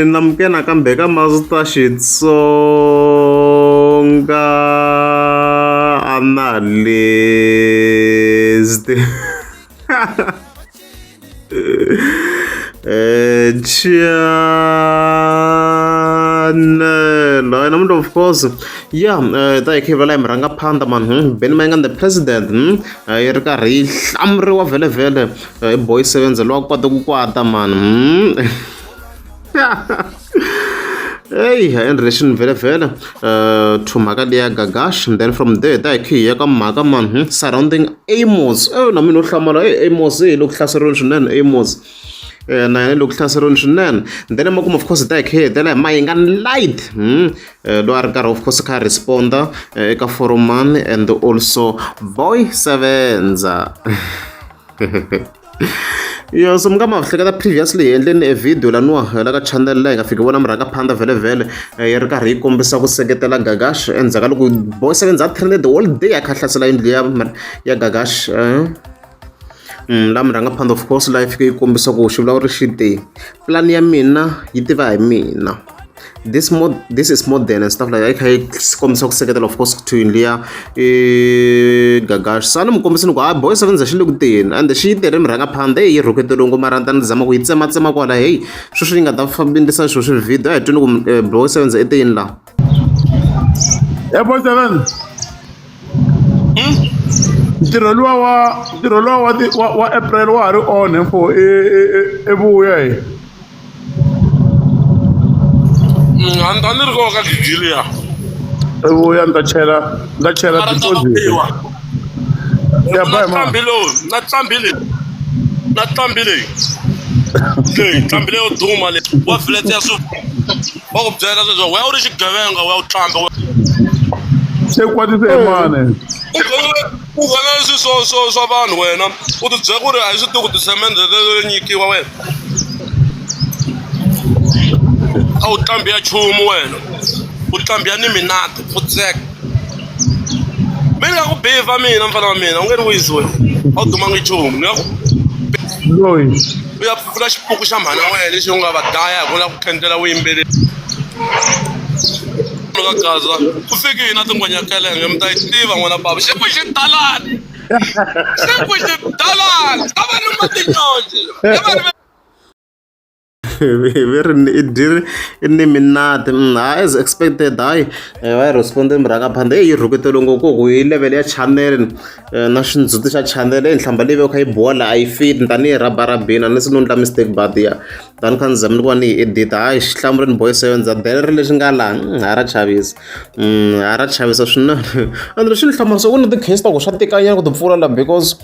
namkena kambe ka Master Xitsonga analyst. Channel, and of course, yeah, the equivalent Rangapanda man, Benman the president, Erika Rish, Amro Vele Vele, boy sevens, a log but the Guata man. Hey, in relation very well to Magadia Gagash, and then from there, the Kiyaka Magaman surrounding Amos. Oh, Namino Shamara, Amos, look Classroom and Amos. Na look classroom nan then I'm of course that here then my light Luargar of course can respond ka foruman and also boy sevens. Yeah, so mgama fika previously and then a video la no la ka channel la ngafika bona mraka phanda vele vele yi ri karhi yi kombisa ku seketela Gagash endzhaku loko boy sevens a trended all day ya khahlasela indlu ya Gagash la mranga phanda of course la fika yi kombisa ku xivula uri shite plan ya mina yi tiva hi mina. This is modern and stuff like that. I kombisa ku seketela of course to indlu ya Gagash sana mukombisa ku boy sevens xi le ku teni and xi tere mranga phanda yi rhuketelo ngo mara ndani zama ku yi tsema kwala hey sweswi nga ta fambisa sweswi video hi twini ku boy sevens e teni la boy sevens ntirho luwa wa April wa ha ri on for evuya a ni ri kona ka gigiliya evuya ni ta chela deposit ya ba ma na tlambi leyi tlambi leyo duma leyi wa vhilete ya swi va ku byela sweswo weya u ri xigevenga weya u tlamba se kwatise mane u nghena swi swa vanhu wena u ti byela ku ri a hi swi tiku tisemende leyo nyikiwa wena a wu tlambi ya nchumu wena u tlambi ya ni minati futseka mi ni nga ku beva mina mfana wa mina u nge ni wisi wena a wu dumangi nchumu ni nga ku loyi u ya pfula xipuku xa mhana wena lexi u nga va daya hi ku lava ku khendlela vuyimbeleri ka gaza ku fiki na tingwanyakele mi ta yi tiva n'wana bava xipu xi talani a va ri matinyonci very minute as expected I respond mranga phanda yi rhuketelo ngoko ku yi level ya channel na xindzhuti xa channel enhlamba leyi kha yi bola a yi fit tani hi rabarabina ni sinondla mistake but ya tani kha ndzamini ku va ni edit hayi xihlamurini boy sevens a dere lexi nga laha a ra chavisa swinene and lexi ni hlamala so ku na ti-case ta ku swa tekanyana ku ti pfula la because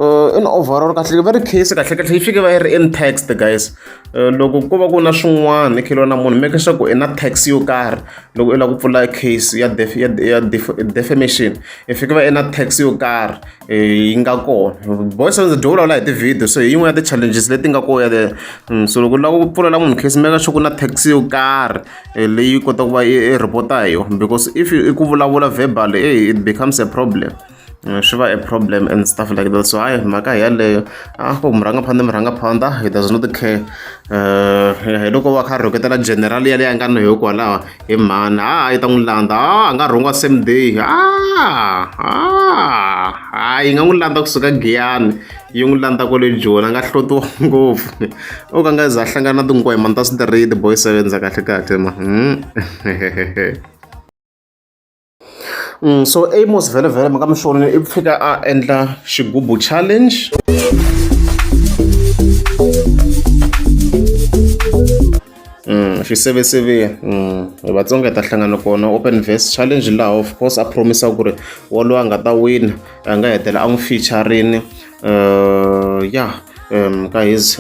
in overall kahle va ri case kahle yi fike va yi ri in text guys loko ko va ku na swin'wana i khilo na munhu make sure ku i na tax yo karhi loko i lava ku pfula case ya defamation i fike va i na tax yo karhi yi nga kona boy sevens do vulavula hi ti-video so hi yin'wana ya ti-challenges leti nga kona ya so loko u lava ku pfulela munhu case make sure ku na tax yo karhi leyi kota ku va i report-a hi yona because if i ku vulavula verbal it becomes a problem swi va a problem and stuff like that so hayi mhaka yaleyo ku mranga phanda he does not care hi loko va kha rhuketela general yaleyo a nga no hi kwalaho hi mhani yi ta n'wi landza a nga rhunga same day yi nga n'wi landza kusuka Giyani yi n'wi landza kwale Joni a nga hlotiwa ngopfu o ka nga za hlangana na tingwemani ta straight boy sevens kahle ma so Amos vele maka mi swona i fika a endla xigubu challenge xiseveseve vatsonga hi ta hlangana kona open verse challenge laha of course a promisa ku ri waloyi a nga ta win a nga hetela a n'wi featurini ka his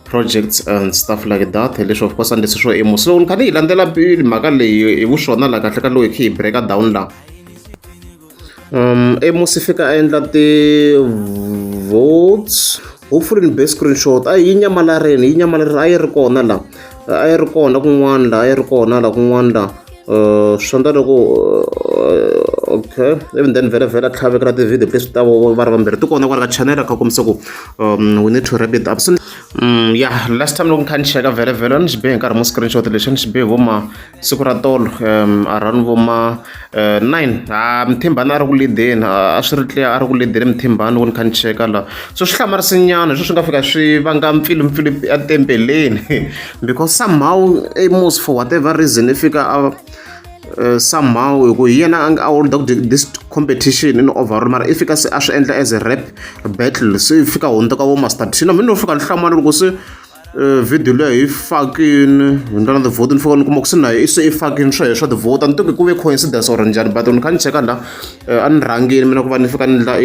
projects and stuff like that leswi of course andlesi swo Amos so ni kha ni yi landzela mhaka leyi hi vuswona la kahle ka loyi khe hi breaka down la Amos fika a endla ti-votes hopefully ni best screenshot a yi nyamalarini a yi ri kona la a yi ri kona kun'wana la kun'wana la swondla loko okay even then vhele a tlhavekela ti-video leswi ta va ri vambirhi ti kona kwala ka channel kha kombisa ku we need to wrap it up so yeah last time loko ni kha ni cheka vhele ni xi bihe hi nkarhi mo screenshot lexi ni xi bihe vo ma siku ra tolo around vo ma 9 Mthimbani a ri ku lideni a swi ri tliya a ri ku lideni Mthimbani loko ni kha ni cheka la so swi hlamarisinyana hi swi nga fika swi vanga mpfilumpfilu atempeleni because somehow Amos for whatever reason i fika somehow hi yena a hold this competition in overall mara i fika se a swi endla as a rap battle se i fika hundzuka vo master tina mina no fika ni hlamala loko se video leyo hi fakini hi ndlela ti-vote ni fika ni kuma ku se nayo se i fakini swo swa ti-vote a ni toki ku ve coincidence or njhani but ni kha ni cheka la a ni rhangini mina ku va ni fika ni ndla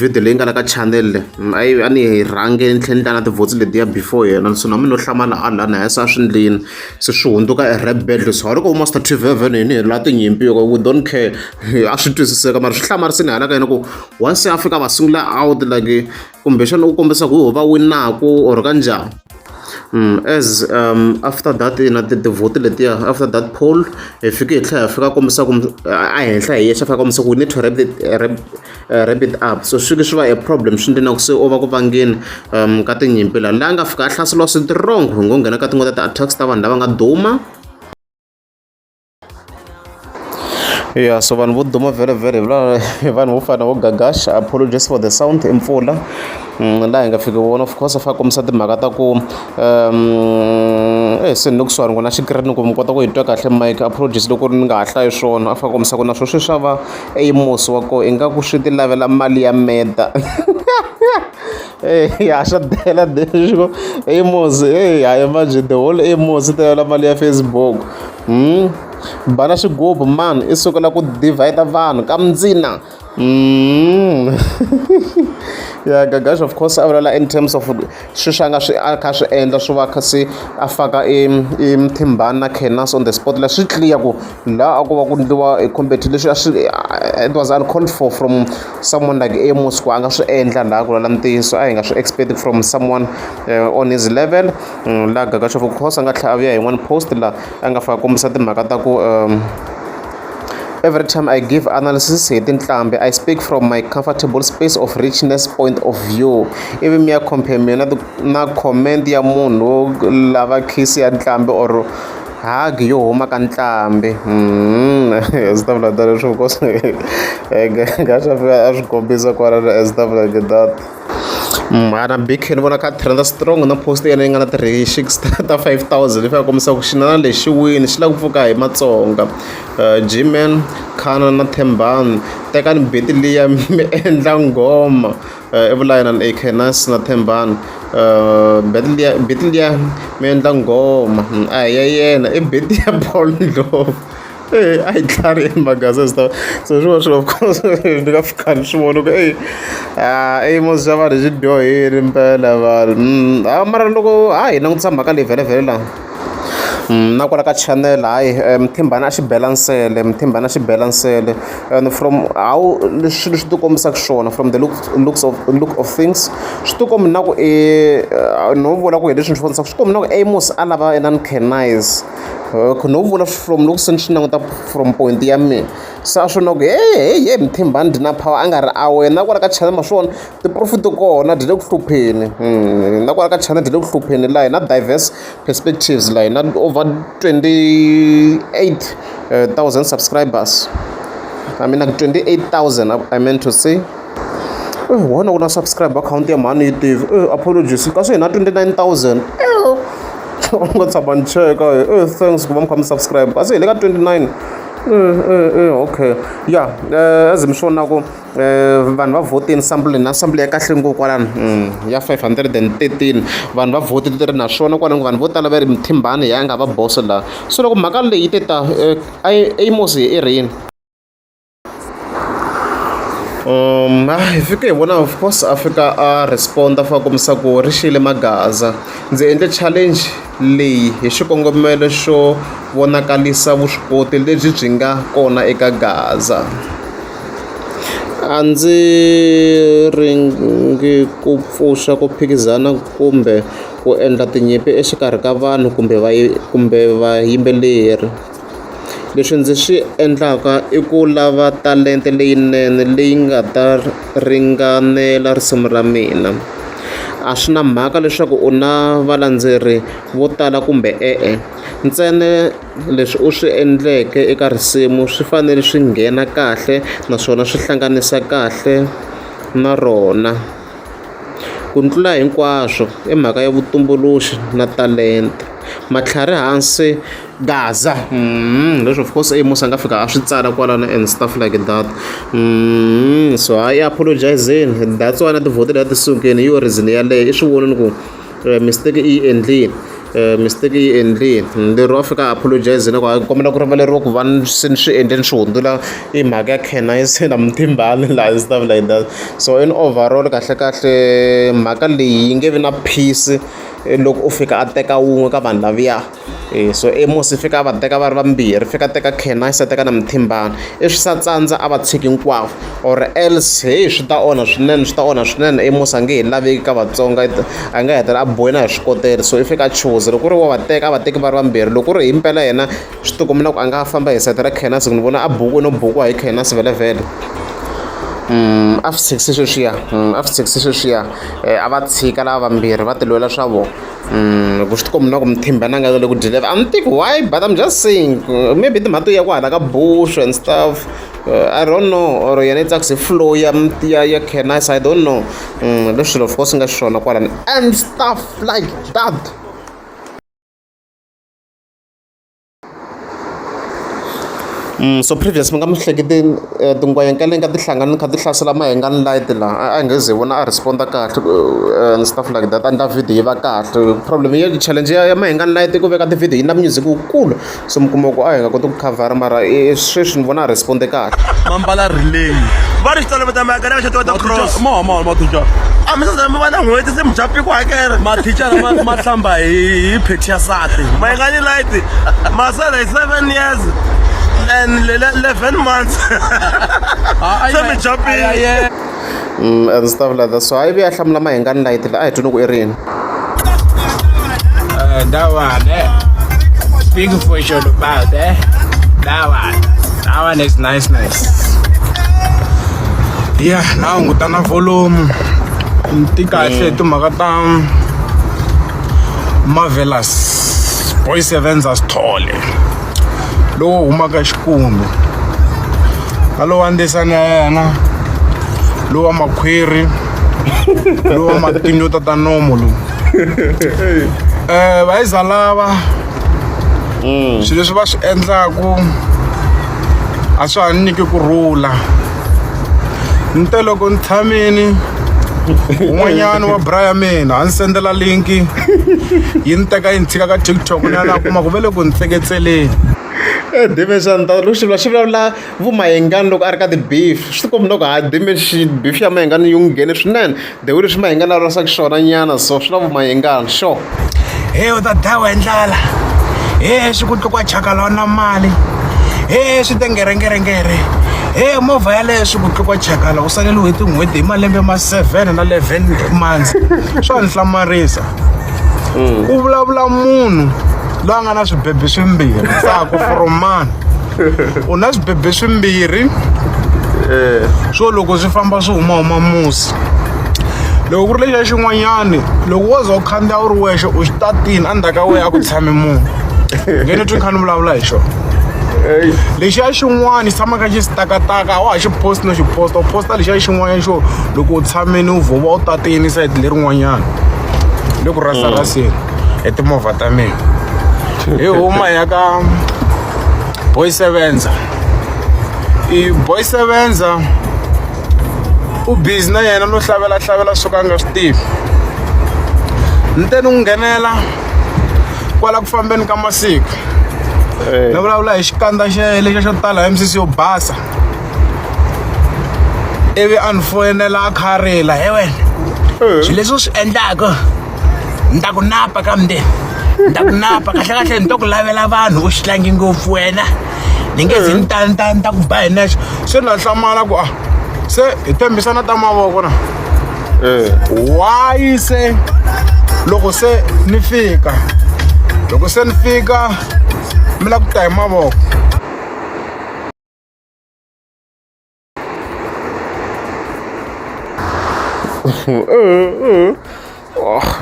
video leyi nga la ka channel a ni hi rhange ni tlhela ni ndla na ti-votes letiya before yena so na mina no hlamala hala na hesa a swi ndlini se swi hundzuka e rap battle so loko master TV even hini hi la tinyimpi yoko we don't care a swi twisiseka mara swi hlamarisini hala ka yena ku once a fika va sungula out like kumbexana u kombisa ku hi va winaku or kanjhani as after that the vote letiya after that poll hi fike hi tlhela hi fika kombisa ku a henhla hi yexa fika kombisa ku we need to wrap it up so swi va a problem swi ndlena ku se o va ku vangeni ka tinyimpi la nga fika a hlaseriwa strong hi ngo nghena ka tin'wana ta-attacks ta vanhu lava nga duma yeah so vanhu vo duma vhele vanhu vo fana vo Gagash apologies for the sound mpfula laha hi nga fiki vona of course a fika kombisa timhaka ta ku se ni kusuhani ku na xikirini ku mi kota ku hi twa kahle mike apologies loko ni nga ha hlayi swona a fika kombisa ku na swo swi xava Amos wa ko ingaku swi ti lavela mali ya meta ya swa dela deswo Amos I imagine the whole Amos ti lavela mali ya Facebook bana xigubu man i sukela ku divide vanhu ka mindzina yeah Gagash of course a vulela in terms of swixanga swi a kha swi endla swi va kha se a faka Mthimbani na Kenas on the spot la swi clear ku la a ku va ku ndliwa competition it was uncalled for from someone like Amos ku a nga swi endla la ku la ntiyiso a hi nga swi expect from someone on his level la Gagash of course a nga tlhela a vuya hi one post la a nga faka kombisa timhaka ta ku every time I give analysis hi tinhlambi I speak from my comfortable space of richness point of view ivi mi ya compare mina na comment ya munhu lava kiss ya nhlambi or hug yo huma ka nhlambi stuff like that swo kosa gasha a swi kombisa kwala stuff like that mana big ni vona ka trend strong na post yena yi nga na ti-reactions ta 5000 ifa kombisa ku xinana lexi wini xi la ku pfuka hi Matsonga G-Man Khana na Thembani tekani beti liya mi endla nghoma i vula yena na Kenas na Thembani beti liya mi endla nghoma a hi ya yena i beti ya Paul Ndlovu a hi tlhari magazini stuff so swi of course ni nga fika ni swi vona ku Amos xa vanhu xi dyohile mpela vanhu mara loko hi langutisa mhaka leyi vhele la na kwala ka channel Mthimbani a xi balansele and from how leswi ti kombisaka swona from the look of things swi ti kombi na ku no vula ku hi leswi ni swi vonisaka swi kombi na ku Amos a lava inani canise no vula from loko se ni swi languta from point ya mina se a swi na ku hey Mthimbani dina power a nga ri a wena na kwala ka channel ma swona ti-profit kona di le ku hlupheni na kwala ka channel di le ku hlupheni laha na diverse perspectives laha na over 28,000 subscribers I mean like 28,000 I meant to say wona ku na subscriber account ya mani yi tivi apologies kasi hi na 29,000 nga tshama ni cheka thanks ku va mi kha mi subscribe kasi hi le ka 29 okay yeah as mi swona ku vanhu va votini sample na sample ya kahle ngopfu kwalani ya 513 vanhu va votile naswona kwalani vanhu vo tala va ri Mthimbani ya nga va boss la so loko mhaka leyi ti ta Amos i rini hi fike hi vona of course a fika a responda fa kombisa ku ri xile magaza ndzi endle challenge leyi hi xikongomelo xo vonakalisa vuswikoti lebyi byi nga kona eka Gaza a ndzi ringi ku pfuxa ku phikizana kumbe ku endla tinyimpi exikarhi ka vanhu kumbe vayimbeleri leswi ndzi swi endlaka i ku lava talente leyinene leyi nga ta ringanela risimu ra mina. A swi na mhaka leswaku u na valandzeri vo tala kumbe ntsena leswi u swi endleke eka risimu swi fanele swi nghena kahle naswona swi hlanganisa kahle na rona. Ku tlula hinkwaswo i mhaka ya vutumbuluxi na talenta. Matlhari hansi Gaza leswi of course Amos a nga fika a swi tsala kwalana and stuff like that. So I apologizing, that's why na tivhoto leti sukeni hi yo reason yaleyo i swi vonini ku mistake yi endlile. Mistake yi endlile lero wa fika apologize na ku kombela ku rivaleriwa ku va se ni swi endle ni swi hundzula i mhaka ya Canise na Mtimbani la stuff like that. So in overall kahle mhaka leyi yi nge vi na peace loko u fika a teka wun'we ka vanhu laviya. So Amos fika a va teka va ri vambirhi, fika a teka Canise a teka na Mtimbani i swi sa tsandza a va tshiki hinkwavo or else swi ta onha swinene. Amos a nge he laveki ka Vatsonga, a nga hetelela a bohina hi swikotela. So i fika a choose loko ku ri wa va teka a va teki va ri vambirhi. Loko ku ri hi mpela yena swi tikomela ku a nga famba hi sayiti ra Canise, ni vona a buku no bukiwa hi Canise vhele. After 6 sweswiya a va tshika lava vambirhi va ti lwela swa vona. Ku swi tikomela ku Mtimbani a nga le ku deliver. I'm thinking why, but I'm just saying maybe timhaka ya ku hala ka Bush and stuff. I don't know, or yena i tsakisi flow ya Canise, I don't know. Leswi of course nga swona kwalani and stuff like that. So previous mi nga mi hleketi tingwayakele nga ti hlangana kha ti hlasela Mahengani Light la a nge ze vona a responda kahle and stuff like that, and video yi va kahle. Problem ya challenge ya Mahengani Light ku veka ti-video yi na music wukulu, so mi kuma ku a hi nga koti ku cover mara sweswi ni vona a responde kahle. Mambala relay va ri xitalo ta Mahengani va xitalo ta cross ma tuja a mi sa mi va na n'hweti se mujapi ku hakela mathicara ma hlamba hi pheti ya sati. Mahengani Light masala hi 7 years and 11 months. So me jumping. And stuff like that. So I be a hlamla Mahengani Light la a hi twi ku i rini. That one, speak for sure about that one is nice. Yeah, now ngutana volume ntika hle timhaka ta Marvelous Boys Events Asithole lowo humaka Xikumbe na lowu wa Ndesani ya yena, lowu wa Makhwiri, lowu wa Matinyuta ta Nomo lowu va iza lava swilo leswi va swi endlaku a swi ha nyiki kurhula. Nte loko ni tshamini un'wanyana wa Brian mina a ni sendela linki yi ni teka yi ni tshika ka TikTok ni yana kuma ku vele ku ni tseketseleni. Dimension ta lu xi vulavula Mahengani loko a ri ka ti-beef swi tikombi loko dimension beef ya Mahengani yi nghene swinene the way leswi Mahengani a rasaka xona nyana, so swi na Mahengani sure. Hey u ta dlawa hi ndlala, swi ku tluka chakala na mali, swi te ngerengere, movha yaleyo swi ku tluka chakala u saleliwe hi tin'hweti hi malembe ma 7 na 11 months. Swa ni hlamarisa ku vulavula munhu loyi a nga na swibebe swimbirhi tsako from man u na swibebe swimbirhi swo loko swi famba swi huma musi. Loko ku ri lexa xin'wanyani loko wo za u khandziya u ri wexe u xitatini endzhaku ka wena a ku tshame munhu ngeni twi kha ni vulavula hi xona. Lexiya xin'wana xi tshamaka xi sitakataka a wa ha xi post no xi posta u posta lexiya xin'wanyana xo loko u tshamini u vhuva u tatini sayiti lerin'wanyana le ku rasaraseni hi timovha ta mina. Hi huma ya ka Boy Sevenza, Boy Sevenza u busy na yena no hlavela swo ka nga swi tivi. Nte ni nghenela kwala ku fambeni ka masiku na vulavula hi xikandza lexa xo tala MCC yo basa, ivi a ni foyinela a kharila he wena swilo leswi u swi endlaka ni ta ku napa ka mndeni, ni ta ku napa kahlekahle ni to ku lavela vanhu u xitlangi ngopfu wena ni nge zi ni ta ku ba hi nexo. Se na hlamala ku se hi tembisana ta mavoko na why se loko se ni fika mi la ku ta hi mavoko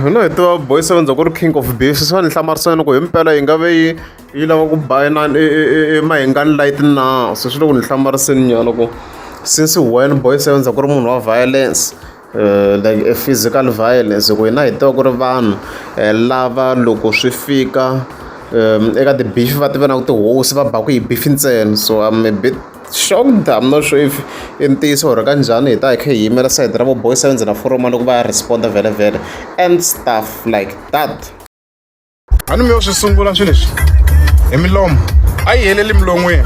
hina hi tiva boy 7 ku ri king of beef swa ni hlamarisana ku himpela yi nga ve yi lava ku ba mahingani light na so swi le ku ni hlamariseni nyana ku since when boy 7 ku ri munhu wa violence like a physical violence ku hina hi tiva ku ri vanhu lava loko swi fika eka ti-beef va tiva na ku tihosi va baku hi beef ntsena so I'm a bit shocked. I'm not sure if i ntiyiso or kanjhani hi ta hi kha hi yimela side ra vo boy 7 na foroma loko va ya responda vhele and stuff like that. A ni mi yo swi sungula swilo leswi hi milomo a yi heleli milon'wini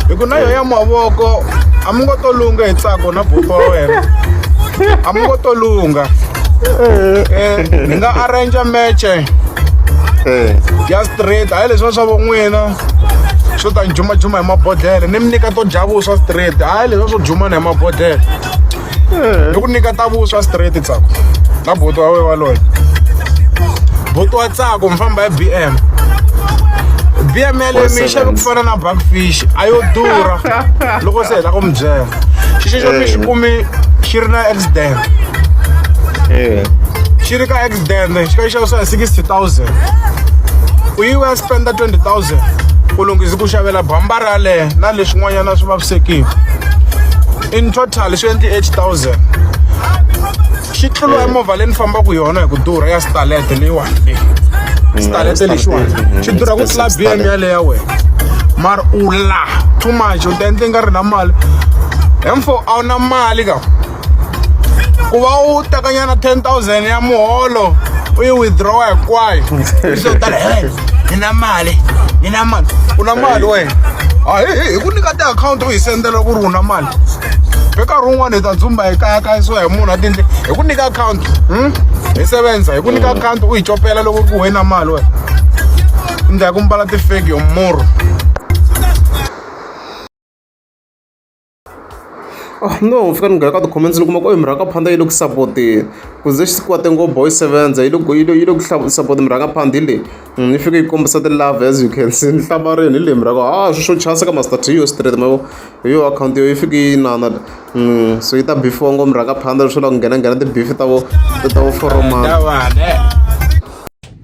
hi ku na yo ya mavoko a mi ngo to lunga hi tsako na buti wa wena a mi ngo to lunga ni nga arrange meche ya straight hayi leswi swa vo n'wina swo ta jumajuma hi mabodhlele ni mi nyika to dya vuswa straight hayi leswi swo jumana hi mabodhlele ni ku nyika ta vuswa straight tsako na buti wa we waloye buti wa tsako mi famba hi BM yaleyo mi yi xavi ku fana na buckfish a yo durha loko se heta ku mi byela xixi xo mi xi kumi xi ri na accident xi ri ka accident xi ka xi xavisiwa hi 60,000 u yi ya spenda 20,000 ku lunghisi ku xavela bambara yaleyo na leswin'wanyana swi vavisekile in total swi endli 8,000 xi tluriwa hi movha leyi ni fambaka yona hi ku durha ya starlet leyiwani leyi starlet lexiwani xi durha ku tlula BM yaleyo ya wena mara u la too much u ta endla i nga ri na mali hemfo a wu na mali ka ku va u tekanyana 10,000 ya muholo u yi withdraw hinkwayo so tala ni na mali u na mali wena a hi ku nyika ti-akhawunti u hi sendela ku ri u na mali nkarhi wun'wana hi ta dzumba hi kayakayisiwa hi munhu a tindle hi ku nyika akhawunti hi sevenza hi ku nyika akhawunti u hi copela loko ku we na mali wena ndla ya ku mbala tifeki yo murhu no fika ni nghena ka ti-comments ni kuma ku murhangaphandla yi le ku sapoti ku ze xi kwate ngo boy 7 yi le ku sapoti murhangaphandla leyi ni fike yi kombisa ti-love as you can see ni hlamarini hi leyi murhanga swo chasa ka master t yo straight mavo hi yo akhawunti yo yi fike yi inana so yi ta bifiwa ngo murhangaphandla leswo la ku nghena ti-beef ta vo foromana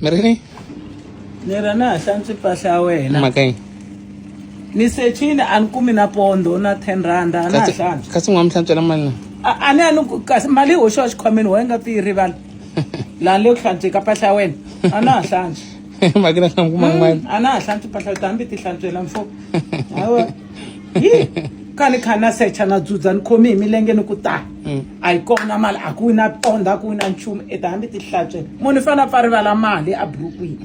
Merini? Ni rana hlantswi mpahla ya wena Makai. ni sechini a ni kumi na pondo na 10 rand a na ha hlantswi Kasi n'wi hlantswela mali na. a ni kasi mali yi hoxiwa xikhwameni wa nga ti yi rivala laha ni le ku hlantsweka mpahla ya wena a na ha hlantswi Makina ka kuma mali. a na ha hlantswi mpahla yo tambi ti hlantswela mfo hawa hi ka ni kha na secha na dzudza ni khomi hi milenge ni ku ta a yi kona mali a ku na ponda a ku na nchumu e tambi ti hlantswela munhu i fanele a pfa rivala mali a burukwini